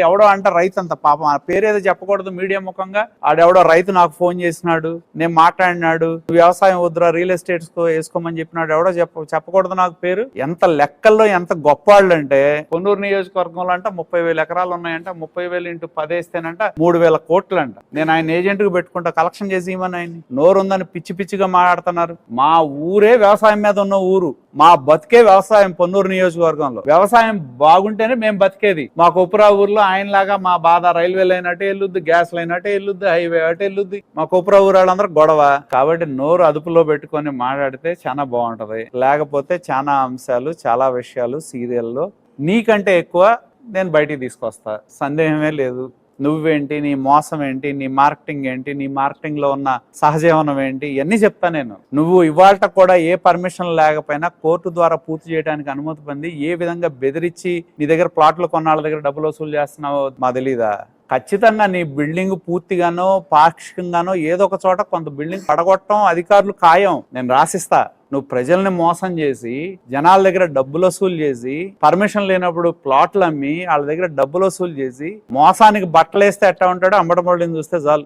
ఎవడో అంట రైతు అంత పాపం ఆ పేరేదో చెప్పకూడదు మీడియా ముఖంగా. ఆడెవడో రైతు నాకు ఫోన్ చేసినాడు, నేను మాట్లాడినాడు, వ్యవసాయం వద్దురా రియల్ ఎస్టేట్స్ వేసుకోమని చెప్పినాడు, ఎవడో చెప్పకూడదు నాకు పేరు. ఎంత లెక్కల్లో ఎంత గొప్ప వాళ్ళు అంటే, పొన్నూరు నియోజకవర్గంలో అంట 30,000 ఎకరాలు ఉన్నాయంట, 30,000 ఇంటూ 10 వేస్తేనంట 3,000 కోట్లు అంట. నేను ఆయన ఏజెంట్ కు పెట్టుకుంటా, కలెక్షన్ చేసి ఇవ్వని ఆయన. నోరుందని పిచ్చి పిచ్చిగా మాట్లాడుతున్నారు. మా ఊరే వ్యవసాయం మీద ఉన్న ఊరు, మా బతికే వ్యవసాయం. పొన్నూరు నియోజకవర్గంలో వ్యవసాయం బాగుంటేనే మేము బతికేది. మా కొప్పురా ఊర్లో ఆయనలాగా మా బాధ రైల్వే లైన్ అటే వెళ్ళుద్ది, గ్యాస్ లైన్ అటే వెళ్ళుద్ది, హైవే అటే వెళ్ళుద్ది. మా కొప్పురా ఊరు వాళ్ళందరూ గొడవ. కాబట్టి నోరు అదుపులో పెట్టుకొని మాట్లాడితే చాలా బాగుంటది. లేకపోతే చాలా అంశాలు, చాలా విషయాలు సీరియల్లో నీకంటే ఎక్కువ నేను బయటికి తీసుకొస్తా, సందేహమే లేదు. నువ్వేంటి, నీ మోసం ఏంటి, నీ మార్కెటింగ్ ఏంటి, నీ మార్కెటింగ్ లో ఉన్న సహజీవనం ఏంటి, ఇవన్నీ చెప్తా నేను. నువ్వు ఇవాళ కూడా ఏ పర్మిషన్ లేకపోయినా కోర్టు ద్వారా పూర్తి చేయడానికి అనుమతి పొంది ఏ విధంగా బెదిరించి నీ దగ్గర ప్లాట్లు కొన్నాళ్ళ దగ్గర డబ్బులు వసూలు చేస్తున్నావో మా తెలీదా? ఖచ్చితంగా నీ బిల్డింగ్ పూర్తిగానో పాక్షికంగానో ఏదో ఒక చోట కొంత బిల్డింగ్ పడగొట్టడం అధికారులు ఖాయం, నేను రాసిస్తా. నువ్వు ప్రజల్ని మోసం చేసి జనాల దగ్గర డబ్బులు వసూలు చేసి పర్మిషన్ లేనప్పుడు ప్లాట్లు అమ్మి వాళ్ళ దగ్గర డబ్బులు వసూలు చేసి మోసానికి బట్టలేస్తే ఎట్టా ఉంటాడో అంబటమల్లిని చూస్తే చాలు.